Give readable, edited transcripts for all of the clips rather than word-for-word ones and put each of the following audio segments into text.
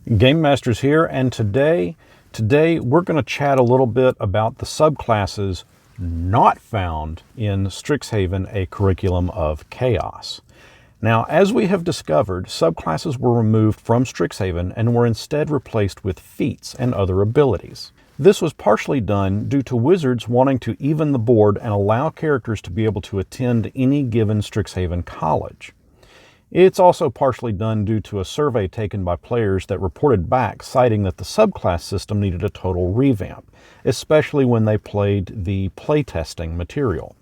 GameMasters here, and today we're going to chat a little bit about the subclasses not found in Strixhaven, a curriculum of chaos. Now, as we have discovered, subclasses were removed from Strixhaven and were instead replaced with feats and other abilities. This was partially done due to Wizards wanting to even the board and allow characters to be able to attend any given Strixhaven college. It's also partially done due to a survey taken by players that reported back citing that the subclass system needed a total revamp, especially when they played the playtesting material.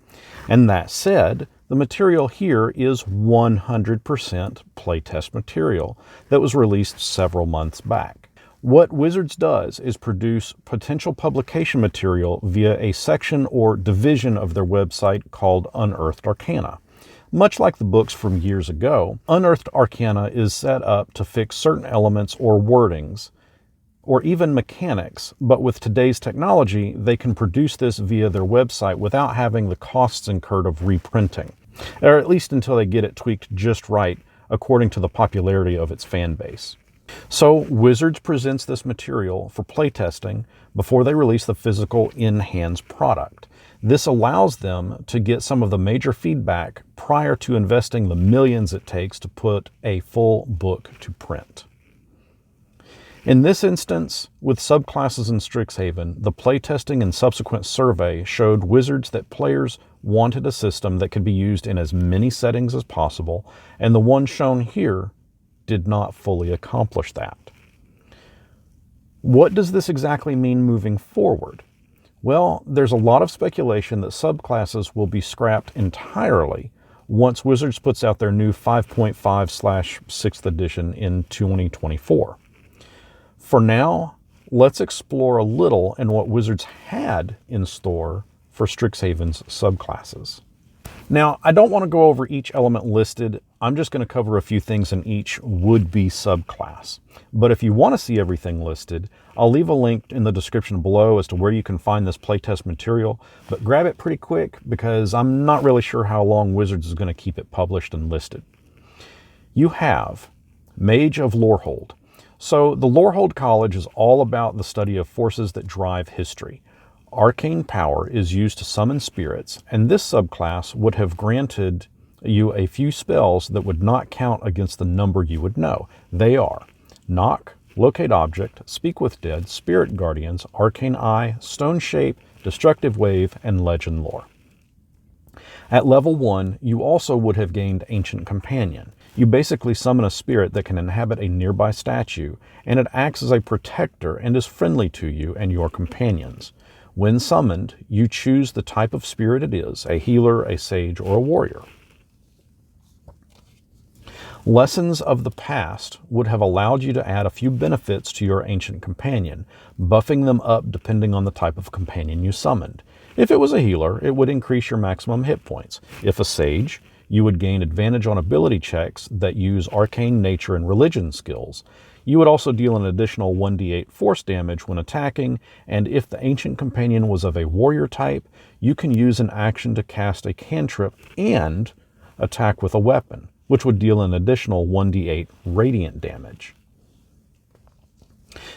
And that said, the material here is 100% playtest material that was released several months back. What Wizards does is produce potential publication material via a section or division of their website called Unearthed Arcana. Much like the books from years ago, Unearthed Arcana is set up to fix certain elements or wordings, or even mechanics, but with today's technology, they can produce this via their website without having the costs incurred of reprinting, or at least until they get it tweaked just right according to the popularity of its fan base. So Wizards presents this material for playtesting before they release the physical in-hands product. This allows them to get some of the major feedback prior to investing the millions it takes to put a full book to print. In this instance, with subclasses in Strixhaven, the playtesting and subsequent survey showed Wizards that players wanted a system that could be used in as many settings as possible, and the one shown here did not fully accomplish that. What does this exactly mean moving forward? Well, there's a lot of speculation that subclasses will be scrapped entirely once Wizards puts out their new 5.5/6th edition in 2024. For now, let's explore a little in what Wizards had in store for Strixhaven's subclasses. Now, I don't want to go over each element listed. I'm just going to cover a few things in each would-be subclass. But if you want to see everything listed, I'll leave a link in the description below as to where you can find this playtest material, but grab it pretty quick because I'm not really sure how long Wizards is going to keep it published and listed. You have Mage of Lorehold. So the Lorehold College is all about the study of forces that drive history. Arcane power is used to summon spirits, and this subclass would have granted you a few spells that would not count against the number you would know. They are Knock, Locate Object, Speak with Dead, Spirit Guardians, Arcane Eye, Stone Shape, Destructive Wave, and Legend Lore. At level 1, you also would have gained Ancient Companion. You basically summon a spirit that can inhabit a nearby statue, and it acts as a protector and is friendly to you and your companions. When summoned, you choose the type of spirit it is, a healer, a sage, or a warrior. Lessons of the Past would have allowed you to add a few benefits to your Ancient Companion, buffing them up depending on the type of companion you summoned. If it was a healer, it would increase your maximum hit points. If a sage, you would gain advantage on ability checks that use arcane nature and religion skills. You would also deal an additional 1d8 force damage when attacking, and if the Ancient Companion was of a warrior type, you can use an action to cast a cantrip and attack with a weapon, which would deal an additional 1d8 radiant damage.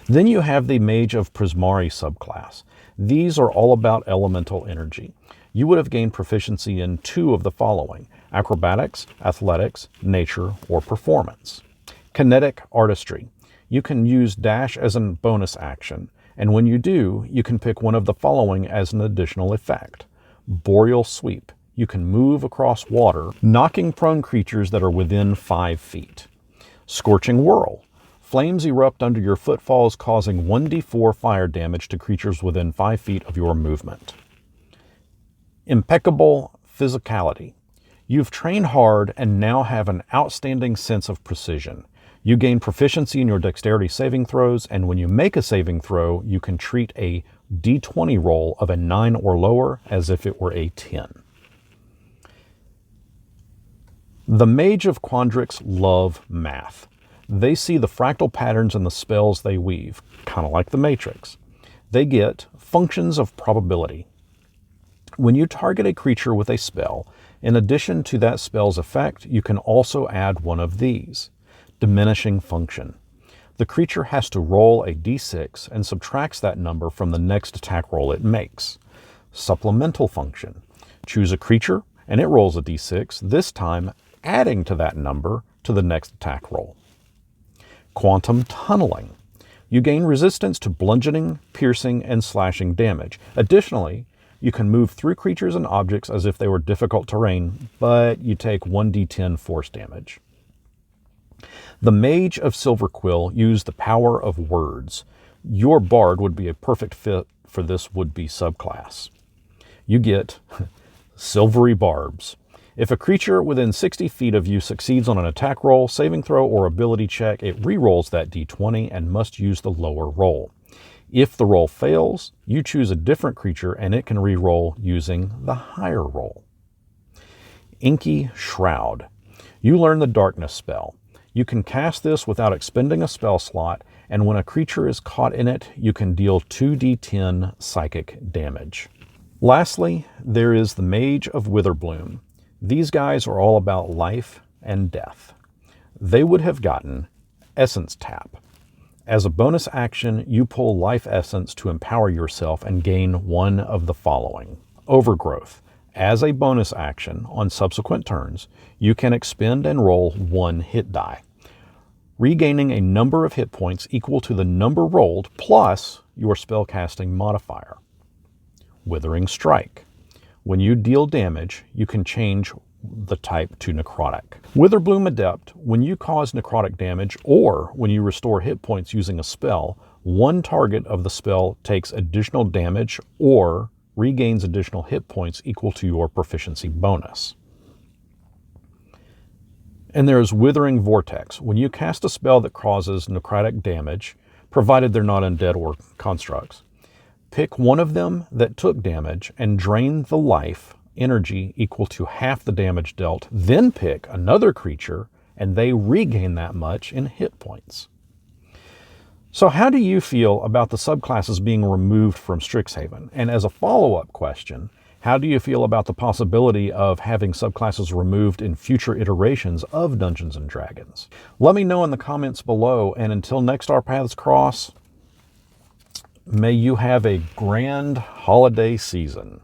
Then you have the Mage of Prismari subclass. These are all about elemental energy. You would have gained proficiency in 2 of the following: acrobatics, athletics, nature, or performance. Kinetic artistry. You can use dash as a bonus action, and when you do, you can pick one of the following as an additional effect. Boreal Sweep. You can move across water, knocking prone creatures that are within 5 feet. Scorching Whirl. Flames erupt under your footfalls, causing 1d4 fire damage to creatures within 5 feet of your movement. Impeccable Physicality. You've trained hard and now have an outstanding sense of precision. You gain proficiency in your dexterity saving throws, and when you make a saving throw, you can treat a d20 roll of a 9 or lower as if it were a 10. The Mage of Quandrix love math. They see the fractal patterns in the spells they weave, kind of like the Matrix. They get functions of probability. When you target a creature with a spell, in addition to that spell's effect, you can also add one of these. Diminishing function. The creature has to roll a d6 and subtracts that number from the next attack roll it makes. Supplemental function. Choose a creature and it rolls a d6, this time adding to that number to the next attack roll. Quantum tunneling. You gain resistance to bludgeoning, piercing, and slashing damage. Additionally, you can move through creatures and objects as if they were difficult terrain, but you take 1d10 force damage. The Mage of Silverquill used the power of words. Your bard would be a perfect fit for this would-be subclass. You get Silvery Barbs. If a creature within 60 feet of you succeeds on an attack roll, saving throw, or ability check, it re-rolls that d20 and must use the lower roll. If the roll fails, you choose a different creature and it can re-roll using the higher roll. Inky Shroud. You learn the Darkness spell. You can cast this without expending a spell slot, and when a creature is caught in it, you can deal 2d10 psychic damage. Lastly, there is the Mage of Witherbloom. These guys are all about life and death. They would have gotten Essence Tap. As a bonus action, you pull Life Essence to empower yourself and gain one of the following. Overgrowth. As a bonus action, on subsequent turns, you can expend and roll 1 hit die, regaining a number of hit points equal to the number rolled plus your spellcasting modifier. Withering Strike. When you deal damage, you can change the type to necrotic. Witherbloom Adept, when you cause necrotic damage or when you restore hit points using a spell, one target of the spell takes additional damage or regains additional hit points equal to your proficiency bonus. And there's Withering Vortex. When you cast a spell that causes necrotic damage, provided they're not undead or constructs, pick one of them that took damage and drain the life energy equal to half the damage dealt, then pick another creature and they regain that much in hit points. So how do you feel about the subclasses being removed from Strixhaven? And as a follow-up question, how do you feel about the possibility of having subclasses removed in future iterations of Dungeons & Dragons? Let me know in the comments below, and until next our paths cross, may you have a grand holiday season.